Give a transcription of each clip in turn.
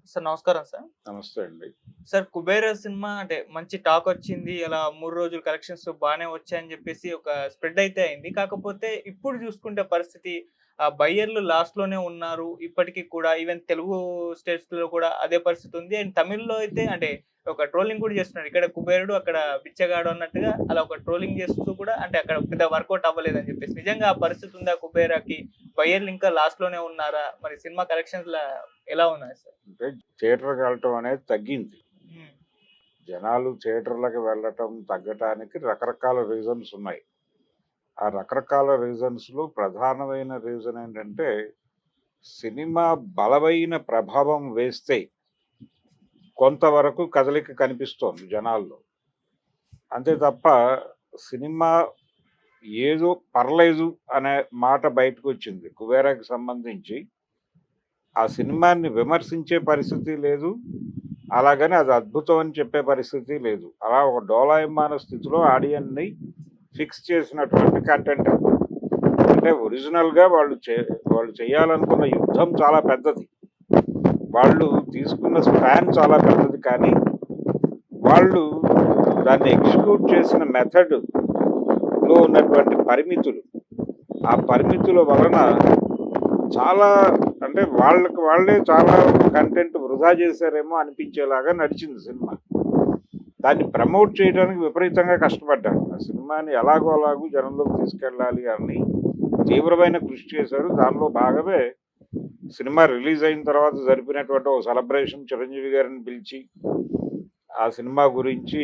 Sir నమస్కారం sir. నమస్తే అండి. సార్ 'కుబేర' సినిమా అంటే మంచి టాక్ వచ్చింది. అలా 3 రోజులు కలెక్షన్స్ బానే వచ్చాయని జెప్పేసి ఒక స్ప్రెడ్ అయితే అయింది. కాకపోతే ఇప్పుడు జూసుకుంటే పరిస్థితి బయ్యర్లు లాస్ట్‌లోనే ఉన్నారు. ఇప్పటికి కూడా ఈవెన్ తెలుగు స్టేట్స్‌లో కూడా అదే పరిస్థితి ఉంది. అండ్ తమిళ్‌లో అయితే అంటే ఒక ట్రోలింగ్ కూడా చేస్తున్నారు. ఇక్కడ 'కుబేరుడు' అక్కడ 'బిచ్చగాడు' అన్నట్టుగా అలా ఒక ట్రోలింగ్ చేస్తూ కూడా అంటే అక్కడ పెద్ద వర్కౌట్ అవ్వలేదని జెప్పేసి. నిజంగా ఆ పరిస్థితి ఉందా 'కుబేరా'కి? బయ్యర్లు ఇంకా లాస్ట్‌లోనే ఉన్నారా? మరి సినిమా కలెక్షన్స్‌లా ఎలా ఉన్నాయి సార్? అంటే థియేటర్‌కి వెళ్ళటం అనేది తగ్గింది. హ్మ్. జనాలు థియేటర్‌లకి వెళ్ళటం తగ్గటానికి రకరకాల రీజన్స్ ఉన్నాయి. ఆ రకరకాల రీజన్స్‌లో ప్రధానమైన రీజన్ ఏంటంటే, సినిమా బలమైన ప్రభావం వేస్తే కొంతవరకు కదలిక కనిపిస్తోంది జనాల్లో. అంతే తప్ప సినిమా ఏదో పర్లేదు అనే మాట బయటకొచ్చింది. 'కుబేరా'కి సంబంధించి ఆ సినిమాని విమర్శించే పరిస్థితి లేదు. అలాగని అది అద్భుతం అని చెప్పే పరిస్థితి లేదు. అలా ఒక డోలాయమాన స్థితిలో ఆడియన్‌ని ఫిక్స్ చేసినటువంటి కంటెంట్ అది. అంటే ఒరిజినల్‌గా వాళ్ళు చేయాలనుకున్న యుద్ధం చాలా పెద్దది. వాళ్ళు తీసుకున్న స్పాన్ చాలా పెద్దది. కానీ వాళ్ళు దాన్ని ఎగ్జిక్యూట్ చేసిన మెథడ్‌లో ఉన్నటువంటి పరిమితులు, ఆ పరిమితుల వలన చాలా అంటే వాళ్ళకి వాళ్ళే చాలా కంటెంట్ వృధా చేశారేమో అనిపించేలాగా నడిచింది సినిమా. దాన్ని ప్రమోట్ చేయడానికి విపరీతంగా కష్టపడ్డారు. ఆ సినిమాని ఎలాగో అలాగూ జనంలోకి తీసుకెళ్ళాలి అని తీవ్రమైన కృషి చేశారు. దానిలో భాగమే సినిమా రిలీజ్ అయిన తర్వాత జరిపినటువంటి ఒక సెలబ్రేషన్. చిరంజీవి గారిని పిలిచి ఆ సినిమా గురించి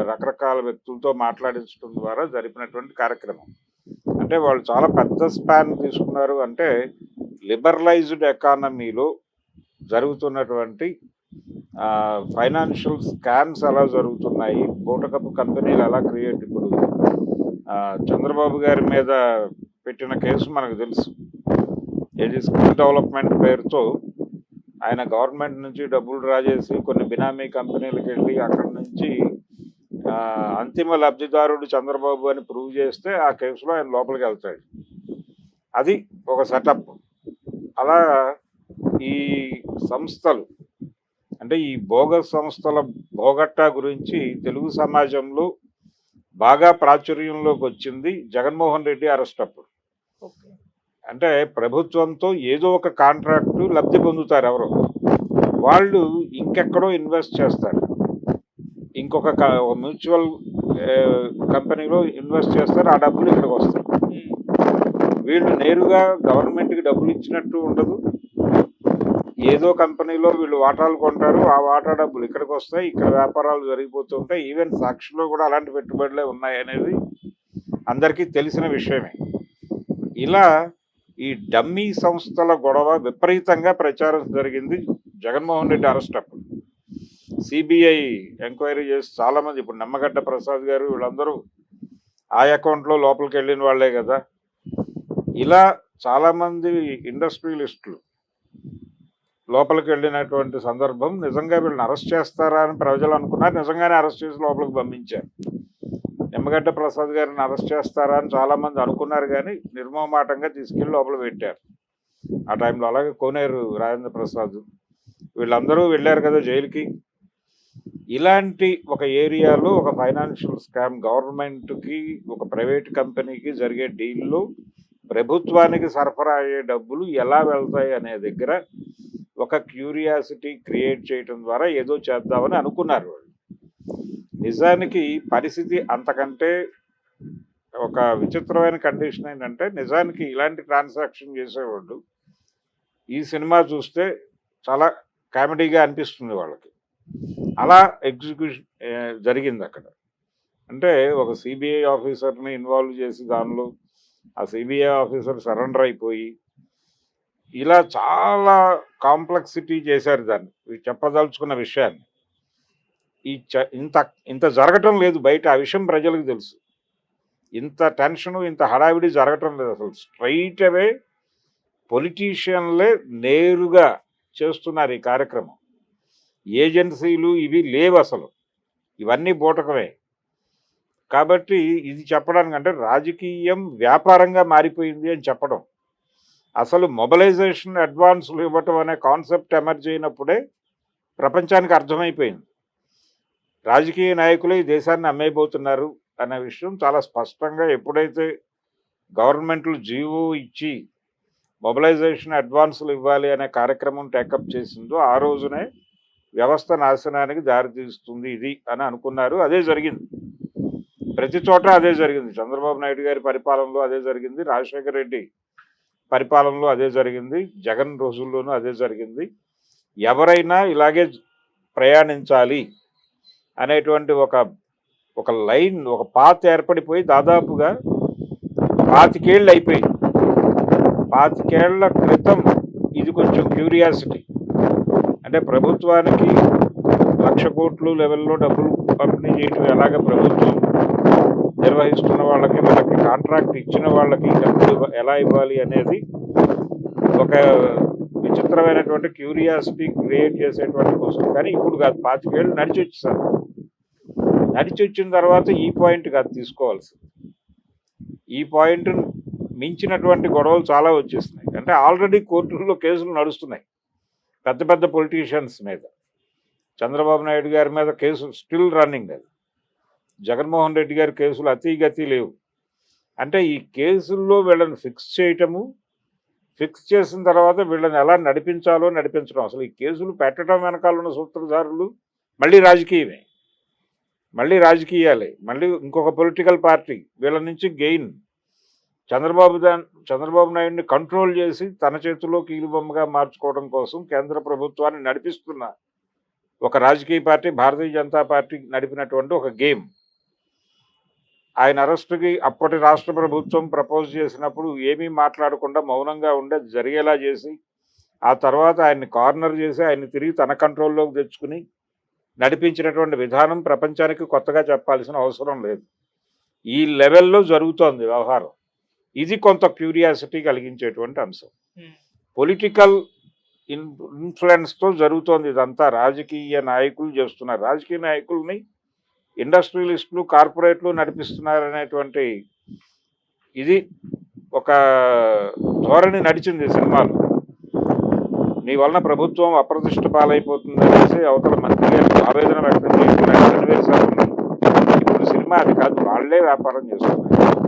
రకరకాల వ్యక్తులతో మాట్లాడించడం ద్వారా జరిపినటువంటి కార్యక్రమం. అంటే వాళ్ళు చాలా పెద్ద స్పాన్ తీసుకున్నారు. అంటే లిబరలైజ్డ్ ఎకానమీలో జరుగుతున్నటువంటి ఫైనాన్షియల్ స్కామ్స్ ఎలా జరుగుతున్నాయి, బూటకపు కంపెనీలు ఎలా క్రియేట్ ఇప్పుడు చంద్రబాబు గారి మీద పెట్టిన కేసు మనకు తెలుసు. ఏది స్కిల్ డెవలప్మెంట్ పేరుతో ఆయన గవర్నమెంట్ నుంచి డబ్బులు డ్రా చేసి కొన్ని బినామీ కంపెనీలకు వెళ్ళి అక్కడి నుంచి అంతిమ లబ్ధిదారుడు చంద్రబాబు అని ప్రూవ్ చేస్తే ఆ కేసులో ఆయన లోపలికి వెళ్తాడు. అది ఒక సెటప్. అలా ఈ సంస్థలు అంటే ఈ బోగస్ సంస్థల బోగట్టా గురించి తెలుగు సమాజంలో బాగా ప్రాచుర్యంలోకి వచ్చింది జగన్మోహన్ రెడ్డి అరెస్ట్ అప్పుడు. ఓకే. అంటే ప్రభుత్వంతో ఏదో ఒక కాంట్రాక్టు లబ్ధి పొందుతారు ఎవరో, వాళ్ళు ఇంకెక్కడో ఇన్వెస్ట్ చేస్తారు. ఇంకొక మ్యూచువల్ కంపెనీలో ఇన్వెస్ట్ చేస్తారు. ఆ డబ్బులు ఇక్కడికి వస్తాయి. వీళ్ళు నేరుగా గవర్నమెంట్కి డబ్బులు ఇచ్చినట్టు ఉండదు. ఏదో కంపెనీలో వీళ్ళు వాటాలు కొంటారు. ఆ వాటా డబ్బులు ఇక్కడికి వస్తాయి. ఇక్కడ వ్యాపారాలు జరిగిపోతూ ఉంటాయి. ఈవెన్ సాక్షిలో కూడా అలాంటి పెట్టుబడులే ఉన్నాయి అనేది అందరికీ తెలిసిన విషయమే. ఇలా ఈ డమ్మీ సంస్థల గొడవ విపరీతంగా ప్రచారం జరిగింది జగన్మోహన్ రెడ్డి అరెస్ట్ అప్పుడు. సిబిఐ ఎంక్వైరీ చేసి చాలామంది, ఇప్పుడు నిమ్మగడ్డ ప్రసాద్ గారు వీళ్ళందరూ ఆ అకౌంట్లో లోపలికి వెళ్ళిన వాళ్ళే కదా. ఇలా చాలామంది ఇండస్ట్రియలిస్టులు లోపలికి వెళ్ళినటువంటి సందర్భం. నిజంగా వీళ్ళని అరెస్ట్ చేస్తారా అని ప్రజలు అనుకున్నారు. నిజంగానే అరెస్ట్ చేసి లోపలికి పంపించారు. నిమ్మగడ్డ ప్రసాద్ గారిని అరెస్ట్ చేస్తారా అని చాలామంది అనుకున్నారు, కానీ నిర్మోహమాటంగా తీసుకెళ్ళి లోపల పెట్టారు ఆ టైంలో. అలాగే కోనేరు రాజేంద్ర ప్రసాద్ వీళ్ళందరూ వెళ్ళారు కదా జైలుకి. ఇలాంటి ఒక ఏరియాలో ఒక ఫైనాన్షియల్ స్కామ్, గవర్నమెంట్కి ఒక ప్రైవేట్ కంపెనీకి జరిగే డీల్లో ప్రభుత్వానికి సరఫరా అయ్యే డబ్బులు ఎలా వెళ్తాయి అనే దగ్గర ఒక క్యూరియాసిటీ క్రియేట్ చేయటం ద్వారా ఏదో చేద్దామని అనుకున్నారు వాళ్ళు. నిజానికి పరిస్థితి అంతకంటే ఒక విచిత్రమైన కండిషన్ ఏంటంటే, నిజానికి ఇలాంటి ట్రాన్సాక్షన్ చేసేవాళ్ళు ఈ సినిమా చూస్తే చాలా కామెడీగా అనిపిస్తుంది వాళ్ళకి. అలా ఎగ్జిక్యూషన్ జరిగింది అక్కడ. అంటే ఒక సిబిఐ ఆఫీసర్ని ఇన్వాల్వ్ చేసి దానిలో ఆ సిబిఐ ఆఫీసర్ సరెండర్ అయిపోయి ఇలా చాలా కాంప్లెక్సిటీ చేశారు దాన్ని, చెప్పదలుచుకున్న విషయాన్ని. ఇంత ఇంత జరగటం లేదు బయట. ఆ విషయం ప్రజలకు తెలుసు. ఇంత టెన్షను, ఇంత హడావిడి జరగటం లేదు అసలు. స్ట్రైట్ అవే పొలిటీషియన్లే నేరుగా చేస్తున్నారు ఈ కార్యక్రమం. ఏజెన్సీలు ఇవి లేవు అసలు. ఇవన్నీ బూటకమే. కాబట్టి ఇది చెప్పడానికి, అంటే రాజకీయం వ్యాపారంగా మారిపోయింది అని చెప్పడం. అసలు మొబలైజేషన్ అడ్వాన్సులు ఇవ్వటం అనే కాన్సెప్ట్ ఎమర్జ్ అయినప్పుడే ప్రపంచానికి అర్థమైపోయింది రాజకీయ నాయకులు ఈ దేశాన్ని అమ్మేయబోతున్నారు అనే విషయం చాలా స్పష్టంగా ఎప్పుడైతే గవర్నమెంట్లు జీవో ఇచ్చి మొబలైజేషన్ అడ్వాన్సులు ఇవ్వాలి అనే కార్యక్రమం టేకప్ చేసిందో ఆ రోజునే వ్యవస్థ నాశనానికి దారితీస్తుంది ఇది అని అనుకున్నారు. అదే జరిగింది, ప్రతి చోట అదే జరిగింది. చంద్రబాబు నాయుడు గారి పరిపాలనలో అదే జరిగింది, రాజశేఖర రెడ్డి పరిపాలనలో అదే జరిగింది, జగన్ రోజుల్లోనూ అదే జరిగింది. ఎవరైనా ఇలాగే ప్రయాణించాలి అనేటువంటి ఒక లైన్, ఒక పాత్ ఏర్పడిపోయి దాదాపుగా 25 ఏళ్ళు అయిపోయింది. 25 ఏళ్ల క్రితం ఇది కొంచెం క్యూరియాసిటీ, అంటే ప్రభుత్వానికి 1,00,000 కోట్లు లెవెల్లో డబ్బులు పంపిణీ చేయడం ఎలాగ ప్రభుత్వం నిర్వహిస్తున్న వాళ్ళకి కాంట్రాక్ట్ ఇచ్చిన వాళ్ళకి డబ్బులు ఎలా ఇవ్వాలి అనేది ఒక విచిత్రమైనటువంటి క్యూరియాసిటీ క్రియేట్ చేసేటువంటి కోసం. కానీ ఇప్పుడు కాదు, 25 ఏళ్ళు నడిచి వచ్చేసారు. నడిచి వచ్చిన తర్వాత ఈ పాయింట్ కాదు తీసుకోవాల్సింది, ఈ పాయింట్ మించినటువంటి గొడవలు చాలా వచ్చేస్తున్నాయి. అంటే ఆల్రెడీ కోర్టుల్లో కేసులు నడుస్తున్నాయి పెద్ద పెద్ద పొలిటీషియన్స్ మీద. చంద్రబాబు నాయుడు గారి మీద కేసు స్టిల్ రన్నింగ్, అది జగన్మోహన్ రెడ్డి గారి కేసులు అతిగతి లేవు. అంటే ఈ కేసుల్లో వీళ్ళని ఫిక్స్ చేయటము, ఫిక్స్ చేసిన తర్వాత వీళ్ళని ఎలా నడిపించాలో నడిపించడం. అసలు ఈ కేసులు పెట్టడం వెనకాల ఉన్న సూత్రధారులు మళ్ళీ రాజకీయమే, మళ్ళీ రాజకీయాలే, మళ్ళీ ఇంకొక పొలిటికల్ పార్టీ వీళ్ళ నుంచి గెయిన్. చంద్రబాబు నాయుడిని కంట్రోల్ చేసి తన చేతిలో కీలుబొమ్మగా మార్చుకోవడం కోసం కేంద్ర ప్రభుత్వాన్ని నడిపిస్తున్న ఒక రాజకీయ పార్టీ భారతీయ జనతా పార్టీ నడిపినటువంటి ఒక గేమ్. ఆయన అరెస్టుకి అప్పటి రాష్ట్ర ప్రభుత్వం ప్రపోజ్ చేసినప్పుడు ఏమీ మాట్లాడకుండా మౌనంగా ఉండే జరిగేలా చేసి, ఆ తర్వాత ఆయన్ని కార్నర్ చేసి ఆయన్ని తిరిగి తన కంట్రోల్లోకి తెచ్చుకుని నడిపించినటువంటి విధానం ప్రపంచానికి కొత్తగా చెప్పాల్సిన అవసరం లేదు. ఈ లెవెల్లో జరుగుతోంది వ్యవహారం. ఇది కొంత క్యూరియాసిటీ కలిగించేటువంటి అంశం. పొలిటికల్ ఇన్ఫ్లుయెన్స్తో జరుగుతోంది ఇదంతా. రాజకీయ నాయకులు చేస్తున్నారు, రాజకీయ నాయకుల్ని ఇండస్ట్రియలిస్టులు కార్పొరేట్లు నడిపిస్తున్నారనేటువంటి ఇది ఒక ధోరణి నడిచింది సినిమాలో. నీ వలన ప్రభుత్వం అప్రతిష్ట పాలైపోతుంది అనేసి అవతల మంత్రి గారికి ఆవేదన వ్యక్తం చేస్తున్న సన్నివేశాలు ఉన్నాయి. ఇప్పుడు సినిమా అది కాదు, వాళ్లే వ్యాపారం చేస్తున్నారు,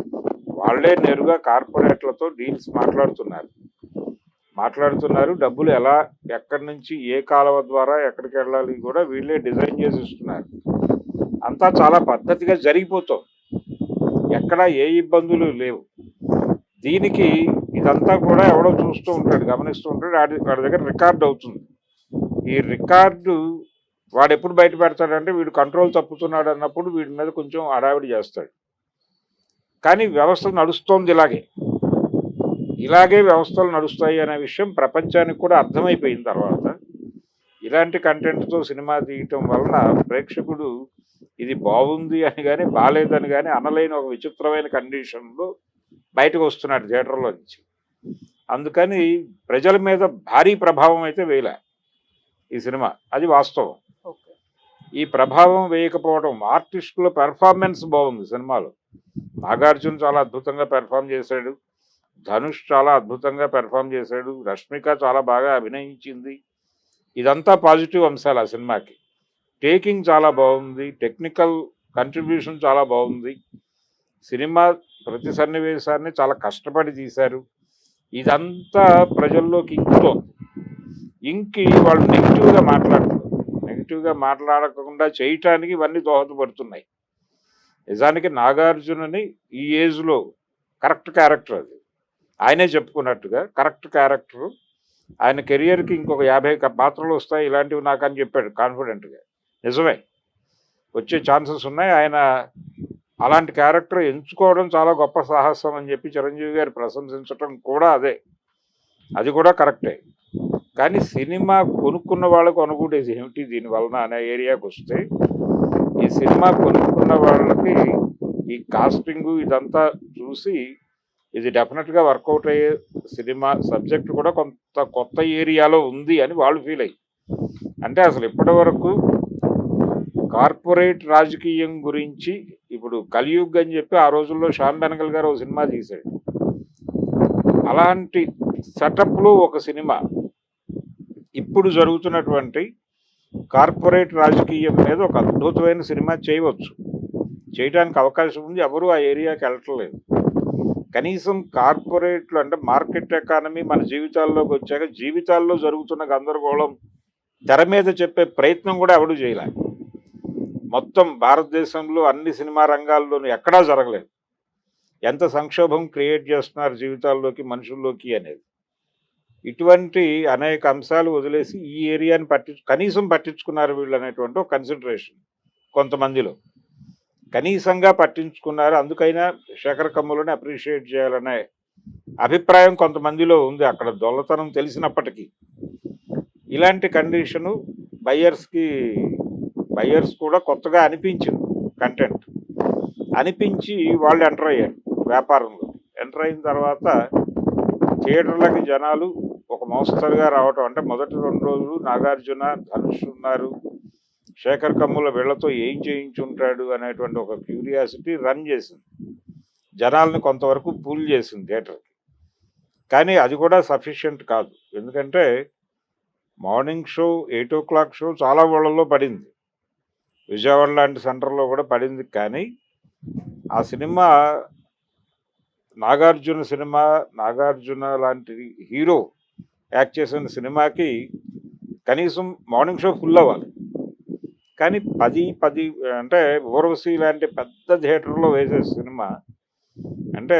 వాళ్లే నేరుగా కార్పొరేట్లతో డీల్స్ మాట్లాడుతున్నారు. డబ్బులు ఎలా, ఎక్కడి నుంచి, ఏ కాలువ ద్వారా ఎక్కడికి వెళ్ళాలి కూడా వీళ్ళే డిజైన్ చేసి ఇస్తున్నారు. అంతా చాలా పద్ధతిగా జరిగిపోతుంది, ఎక్కడ ఏ ఇబ్బందులు లేవు. దీనికి ఇదంతా కూడా ఎవడో చూస్తూ ఉంటాడు, గమనిస్తూ ఉంటాడు, వాడి దగ్గర రికార్డు అవుతుంది. ఈ రికార్డు వాడు ఎప్పుడు బయట పెడతాడంటే వీడు కంట్రోల్ తప్పుతున్నాడు అన్నప్పుడు వీడి మీద కొంచెం హడావిడి చేస్తాడు. కానీ వ్యవస్థ నడుస్తోంది ఇలాగే వ్యవస్థలు నడుస్తాయి అనే విషయం ప్రపంచానికి కూడా అర్థమైపోయిన తర్వాత ఇలాంటి కంటెంట్తో సినిమా తీయటం వలన ప్రేక్షకుడు ఇది బాగుంది అని కానీ బాగాలేదని కానీ అనలేని ఒక విచిత్రమైన కండిషన్లో బయటకు వస్తున్నాడు థియేటర్లో నుంచి. అందుకని ప్రజల మీద భారీ ప్రభావం అయితే వేయలే ఈ సినిమా, అది వాస్తవం. ఈ ప్రభావం వేయకపోవడం, ఆర్టిస్టుల పెర్ఫార్మెన్స్ బాగుంది సినిమాలో. నాగార్జున చాలా అద్భుతంగా పెర్ఫామ్ చేశాడు, ధనుష్ చాలా అద్భుతంగా పెర్ఫామ్ చేశాడు, రష్మిక చాలా బాగా అభినయించింది. ఇదంతా పాజిటివ్ అంశాలు ఆ సినిమాకి. టేకింగ్ చాలా బాగుంది, టెక్నికల్ కంట్రిబ్యూషన్ చాలా బాగుంది. సినిమా ప్రతి సన్నివేశాన్ని చాలా కష్టపడి తీశారు. ఇదంతా ప్రజల్లోకి ఇంకుతోంది. ఇంకి వాళ్ళు నెగిటివ్గా మాట్లాడకుండా చేయటానికి ఇవన్నీ దోహదపడుతున్నాయి. నిజానికి నాగార్జునని ఈ ఏజ్లో కరెక్ట్ క్యారెక్టర్, అది ఆయనే చెప్పుకున్నట్టుగా కరెక్ట్ క్యారెక్టర్. ఆయన కెరియర్కి ఇంకొక 50 పాత్రలు వస్తాయి ఇలాంటివి నాకని చెప్పాడు కాన్ఫిడెంట్గా. నిజమే, వచ్చే ఛాన్సెస్ ఉన్నాయి. ఆయన అలాంటి క్యారెక్టర్ ఎంచుకోవడం చాలా గొప్ప సాహసం అని చెప్పి చిరంజీవి గారు ప్రశంసించడం కూడా అది కూడా కరెక్టే. కానీ సినిమా కొనుక్కున్న వాళ్ళకు అనుకుంటేది ఏమిటి దీనివలన అనే ఏరియాకి వస్తే, ఈ సినిమా కొనుక్కున్న వాళ్ళకి ఈ కాస్టింగ్ ఇదంతా చూసి ఇది డెఫినెట్గా వర్కౌట్ అయ్యే సినిమా, సబ్జెక్ట్ కూడా కొంత కొత్త ఏరియాలో ఉంది అని వాళ్ళు ఫీల్ అయ్యి. అంటే అసలు ఇప్పటి వరకు కార్పొరేట్ రాజకీయం గురించి, ఇప్పుడు కలియుగ్ అని చెప్పి ఆ రోజుల్లో శ్యామ్ బెనగల్ గారు ఒక సినిమా తీశాడు, అలాంటి సెటప్లో ఒక సినిమా ఇప్పుడు జరుగుతున్నటువంటి కార్పొరేట్ రాజకీయం మీద ఒక అద్భుతమైన సినిమా చేయవచ్చు, చేయడానికి అవకాశం ఉంది. ఎవరు ఆ ఏరియాకి వెళ్ళట్లేదు. కనీసం కార్పొరేట్లు అంటే మార్కెట్ ఎకానమీ మన జీవితాల్లోకి వచ్చాక జీవితాల్లో జరుగుతున్న గందరగోళం తెర మీద చెప్పే ప్రయత్నం కూడా ఎవడు చేయలే. మొత్తం భారతదేశంలో అన్ని సినిమా రంగాల్లోనూ ఎక్కడా జరగలేదు. ఎంత సంక్షోభం క్రియేట్ చేస్తున్నారు జీవితాల్లోకి, మనుషుల్లోకి అనేది. ఇటువంటి అనేక అంశాలు వదిలేసి ఈ ఏరియాని కనీసం పట్టించుకున్నారు వీళ్ళు అనేటువంటి ఒక కన్సిడరేషన్ కొంతమందిలో కనీసంగా పట్టించుకున్నారు. అందుకైనా శేఖర్ కమ్ములని అప్రిషియేట్ చేయాలనే అభిప్రాయం కొంతమందిలో ఉంది. అక్కడ దొల్లతనం తెలిసినప్పటికీ ఇలాంటి కండిషను బయ్యర్స్ కూడా కొత్తగా అనిపించింది. కంటెంట్ అనిపించి వాళ్ళు ఎంటర్ అయ్యారు వ్యాపారంలో. ఎంటర్ అయిన తర్వాత థియేటర్లకి జనాలు ఒక మోస్తరుగా రావటం, అంటే మొదటి 2 రోజులు నాగార్జున, ధనుష్ ఉన్నారు, శేఖర్ కమ్ముల వీళ్లతో ఏం చేయించుంటాడు అనేటువంటి ఒక క్యూరియాసిటీ రన్ చేసింది. జనాల్ని కొంతవరకు పూల్ చేసింది థియేటర్కి. కానీ అది కూడా సఫిషియెంట్ కాదు. ఎందుకంటే మార్నింగ్ షో 8 o'clock షో చాలా ఊళ్ళల్లో పడింది, విజయవాడ లాంటి సెంటర్లో కూడా పడింది. కానీ ఆ సినిమా నాగార్జున లాంటి హీరో యాక్ట్ చేసిన సినిమాకి కనీసం మార్నింగ్ షో ఫుల్ అవ్వాలి. కానీ 10 అంటే ఊర్వశి లాంటి పెద్ద థియేటర్లో వేసే సినిమా అంటే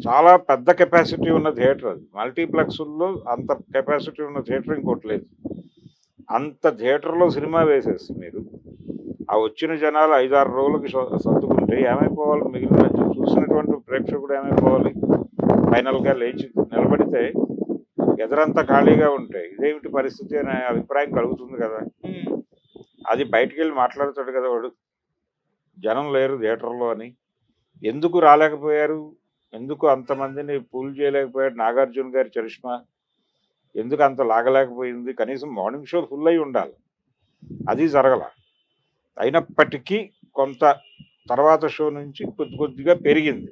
చాలా పెద్ద కెపాసిటీ ఉన్న థియేటర్ అది. మల్టీప్లెక్స్లో అంత కెపాసిటీ ఉన్న థియేటర్ ఇంకోటి లేదు. అంత థియేటర్లో సినిమా వేసేసి మీరు ఆ వచ్చిన జనాలు 5-6 రోజులకి సర్దుకుంటే ఏమైపోవాలి? మిగిలిన చూసినటువంటి ప్రేక్షకుడు ఏమైపోవాలి? ఫైనల్గా లేచి నిలబడితే ఎదురంతా ఖాళీగా ఉంటాయి, ఇదేమిటి పరిస్థితి అనే అభిప్రాయం కలుగుతుంది కదా. అది బయటికి వెళ్ళి మాట్లాడుతాడు కదా వాడు, జనం లేరు థియేటర్లో అని. ఎందుకు రాలేకపోయారు? ఎందుకు అంతమందిని పూల్ చేయలేకపోయాడు? నాగార్జున గారి చరిష్మా ఎందుకు అంత లాగలేకపోయింది? కనీసం మార్నింగ్ షో ఫుల్ అయి ఉండాలి, అది జరగల. అయినప్పటికీ కొంత తర్వాత షో నుంచి కొద్దిగా పెరిగింది.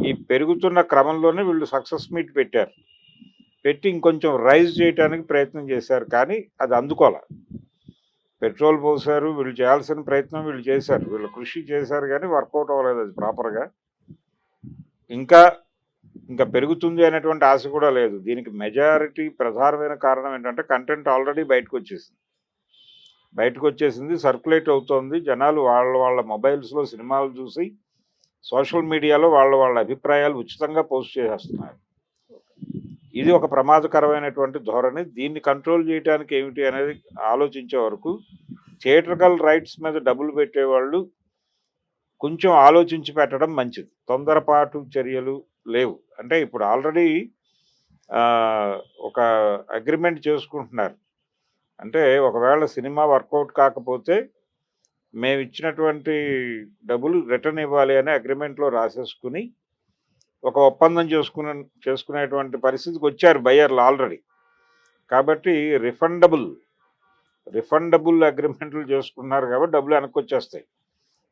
ఈ పెరుగుతున్న క్రమంలోనే వీళ్ళు సక్సెస్ మీట్ పెట్టారు. పెట్టి ఇంకొంచెం రైజ్ చేయడానికి ప్రయత్నం చేశారు, కానీ అది అందుకోలే. పెట్రోల్ పోసారు, వీళ్ళు చేయాల్సిన ప్రయత్నం వీళ్ళు చేశారు, వీళ్ళు కృషి చేశారు, కానీ వర్కౌట్ అవ్వలేదు అది ప్రాపర్గా. ఇంకా పెరుగుతుంది అనేటువంటి ఆశ కూడా లేదు. దీనికి మెజారిటీ ప్రధానమైన కారణం ఏంటంటే కంటెంట్ ఆల్రెడీ బయటకు వచ్చేసింది, సర్క్యులేట్ అవుతోంది. జనాలు వాళ్ళ మొబైల్స్లో సినిమాలు చూసి సోషల్ మీడియాలో వాళ్ళ అభిప్రాయాలు ఉచితంగా పోస్ట్ చేసేస్తున్నారు. ఇది ఒక ప్రమాదకరమైనటువంటి ధోరణి. దీన్ని కంట్రోల్ చేయడానికి ఏమిటి అనేది ఆలోచించే వరకు థియేటర్కల్ రైట్స్ మీద డబ్బులు పెట్టేవాళ్ళు కొంచెం ఆలోచించి పెట్టడం మంచిది. తొందరపాటు చర్యలు లేవు. అంటే ఇప్పుడు ఆల్రెడీ ఒక అగ్రిమెంట్ చేసుకుంటున్నారు. అంటే ఒకవేళ సినిమా వర్కౌట్ కాకపోతే మేము ఇచ్చినటువంటి డబ్బులు రిటర్న్ ఇవ్వాలి అనే అగ్రిమెంట్లో రాసేసుకుని ఒక ఒప్పందం చేసుకునేటువంటి పరిస్థితికి వచ్చారు బయ్యర్లు ఆల్రెడీ. కాబట్టి రిఫండబుల్ అగ్రిమెంట్లు చేసుకున్నారు కాబట్టి డబ్బులు వెనక్కి వచ్చేస్తాయి,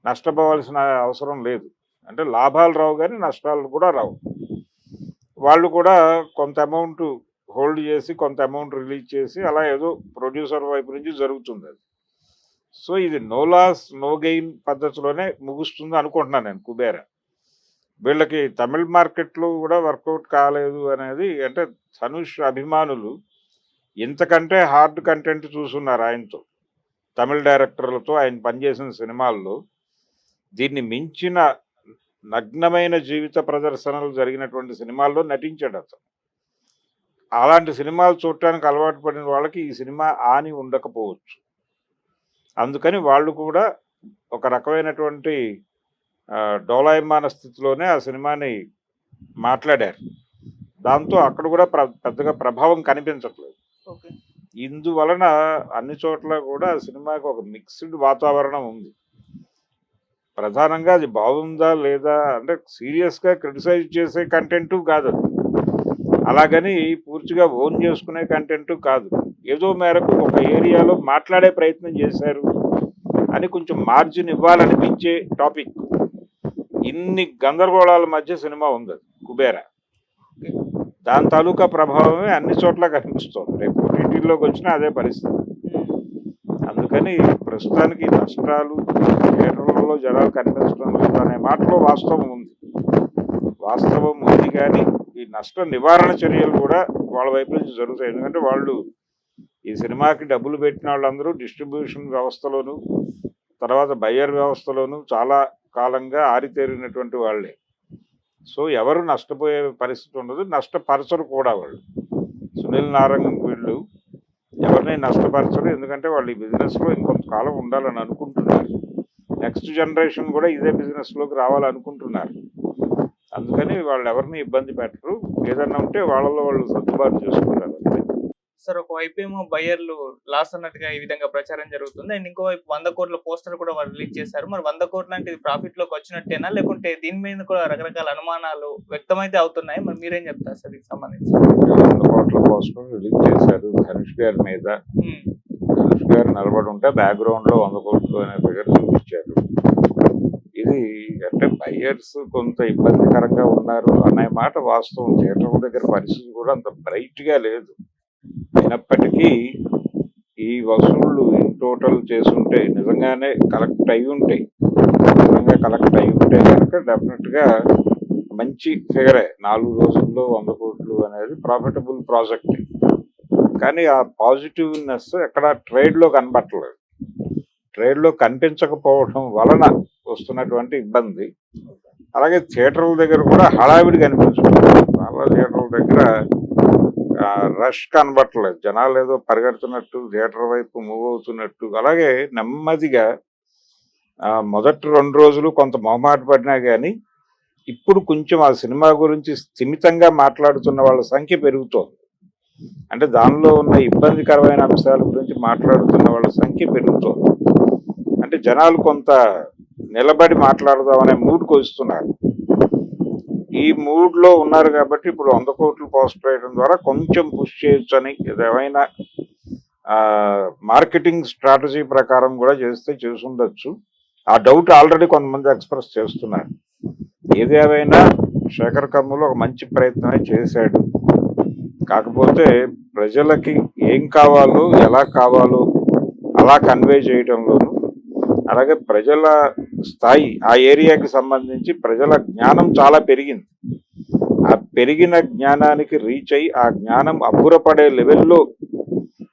నష్టపోవాల్సిన అవసరం లేదు. అంటే లాభాలు రావు కానీ నష్టాలు కూడా రావు. వాళ్ళు కూడా కొంత అమౌంట్ హోల్డ్ చేసి కొంత అమౌంట్ రిలీజ్ చేసి అలా ఏదో ప్రొడ్యూసర్ వైపు నుంచి జరుగుతుంది అది. సో ఇది నో లాస్ నో గెయిన్ పద్ధతిలోనే ముగుస్తుంది అనుకుంటున్నాను నేను. కుబేరా వీళ్ళకి తమిళ్ మార్కెట్లో కూడా వర్కౌట్ కాలేదు అనేది, అంటే ధనుష్ అభిమానులు ఇంతకంటే హార్డ్ కంటెంట్ చూస్తున్నారు ఆయనతో, తమిళ డైరెక్టర్లతో ఆయన పనిచేసిన సినిమాల్లో. దీన్ని మించిన నగ్నమైన జీవిత ప్రదర్శనలు జరిగినటువంటి సినిమాల్లో నటించాడు అతను. అలాంటి సినిమాలు చూడటానికి అలవాటు పడిన వాళ్ళకి ఈ సినిమా ఆని ఉండకపోవచ్చు. అందుకని వాళ్ళు కూడా ఒక రకమైనటువంటి డోలాయమాన స్థితిలోనే ఆ సినిమాని మాట్లాడారు. దాంతో అక్కడ కూడా పెద్దగా ప్రభావం కనిపించట్లేదు. ఇందువలన అన్ని చోట్ల కూడా సినిమాకి ఒక మిక్స్డ్ వాతావరణం ఉంది. ప్రధానంగా అది బాగుందా లేదా అంటే సీరియస్గా క్రిటిసైజ్ చేసే కంటెంటు కాదు అది, అలాగని పూర్తిగా ఓన్ చేసుకునే కంటెంటు కాదు. ఏదో మేరకు ఒక ఏరియాలో మాట్లాడే ప్రయత్నం చేశారు అని కొంచెం మార్జిన్ ఇవ్వాలనిపించే టాపిక్. ఇన్ని గందరగోళాల మధ్య సినిమా ఉంది అది కుబేరా. దాని తాలూకా ప్రభావమే అన్ని చోట్ల కనిపిస్తుంది. రేపు ఓటీటీలోకి వచ్చినా అదే పరిస్థితి. అందుకని ప్రస్తుతానికి నష్టాలు థియేటర్లలో జనాలు కనిపించడం లేదు అనే మాటలో వాస్తవం ఉంది కానీ ఈ నష్ట నివారణ చర్యలు కూడా వాళ్ళ వైపు నుంచి జరుగుతాయి. ఎందుకంటే వాళ్ళు ఈ సినిమాకి డబ్బులు పెట్టిన వాళ్ళందరూ డిస్ట్రిబ్యూషన్ వ్యవస్థలోను తర్వాత బయ్యర్ వ్యవస్థలోను చాలా కాలంగా ఆరితేరినటువంటి వాళ్ళే. సో ఎవరు నష్టపోయే పరిస్థితి ఉండదు, నష్టపరచరు కూడా వాళ్ళు. సునీల్ నారంగ్ వీళ్ళు ఎవరిని నష్టపరచరు, ఎందుకంటే వాళ్ళు ఈ బిజినెస్లో ఇంకొంతకాలం ఉండాలని అనుకుంటున్నారు. నెక్స్ట్ జనరేషన్ కూడా ఇదే బిజినెస్లోకి రావాలనుకుంటున్నారు. అందుకని వాళ్ళు ఎవరిని ఇబ్బంది పెట్టరు, ఏదన్నా ఉంటే వాళ్ళలో వాళ్ళు సర్దుబాటు చేసుకుంటారు. సార్ ఒకవైపు ఏమో బయ్యర్లు లాస్ అన్నట్టుగా ఈ విధంగా ప్రచారం జరుగుతుంది, అండ్ ఇంకోవైపు 100 కోట్ల పోస్టర్ కూడా వాళ్ళు రిలీజ్ చేశారు. మరి 100 కోట్ల అంటే ఇది ప్రాఫిట్ లోకి వచ్చినట్టేనా, లేకుంటే దీని మీద కూడా రకరకాల అనుమానాలు వ్యక్తమైతే అవుతున్నాయి. మరి మీరేం చెప్తారు సార్ దీనికి సంబంధించి? 100 కోట్ల పోస్టర్ రిలీజ్ చేశారు ధనుష్ గారి మీద. ధనుష్ గారు నిలబడి ఉంటే బ్యాక్గ్రౌండ్ లో 100 కోట్లు అనే ఫిగర్ చూపించారు. ఇది అంటే బయ్యర్స్ కొంత ఇబ్బందికరంగా ఉన్నారు అనే మాట వాస్తవం. థియేటర్ దగ్గర పరిస్థితి కూడా అంత బ్రైట్ గా లేదు. అయినప్పటికీ ఈ వసూళ్లు ఇన్ టోటల్ చేసుంటే నిజంగానే కలెక్ట్ అయి ఉంటాయి. కనుక డెఫినెట్ గా మంచి ఫిగరే. 4 రోజుల్లో 100 కోట్లు అనేది ప్రాఫిటబుల్ ప్రాజెక్ట్. కానీ ఆ పాజిటివ్నెస్ ఎక్కడ ట్రేడ్ లో కనబట్టలేదు. ట్రేడ్ లో కనిపించకపోవడం వలన వస్తున్నటువంటి ఇబ్బంది. అలాగే థియేటర్ల దగ్గర కూడా హడావిడి కనిపించడం. చాలా థియేటర్ల దగ్గర రష్ కనబట్టలేదు. జనాలు ఏదో పరిగెడుతున్నట్టు, థియేటర్ వైపు మూవ్ అవుతున్నట్టు. అలాగే నెమ్మదిగా మొదటి 2 రోజులు కొంత మొహమాట పడినా కానీ ఇప్పుడు కొంచెం ఆ సినిమా గురించి స్థిమితంగా మాట్లాడుతున్న వాళ్ళ సంఖ్య పెరుగుతోంది. అంటే దానిలో ఉన్న ఇబ్బందికరమైన అంశాల గురించి మాట్లాడుతున్న వాళ్ళ సంఖ్య పెరుగుతోంది. అంటే జనాలు కొంత నిలబడి మాట్లాడదామనే మూడ్కి వస్తున్నారు. ఈ మూడ్ లో ఉన్నారు కాబట్టి ఇప్పుడు 100 కోట్లు పోస్ట్ వేయడం ద్వారా కొంచెం పుష్ చేయొచ్చు అని, ఏమైనా మార్కెటింగ్ స్ట్రాటజీ ప్రకారం కూడా చేసి ఉండొచ్చు. ఆ డౌట్ ఆల్రెడీ కొంతమంది ఎక్స్ప్రెస్ చేస్తున్నారు. ఏదేమైనా శేఖర్ కమ్ములు ఒక మంచి ప్రయత్నమే చేశాడు. కాకపోతే ప్రజలకి ఏం కావాలో ఎలా కావాలో అలా కన్వే చేయడంలోను, అలాగే ప్రజల స్థాయి ఆ ఏరియాకి సంబంధించి ప్రజల జ్ఞానం చాలా పెరిగింది. ఆ పెరిగిన జ్ఞానానికి రీచ్ అయ్యి ఆ జ్ఞానం అబ్బురపడే లెవెల్లో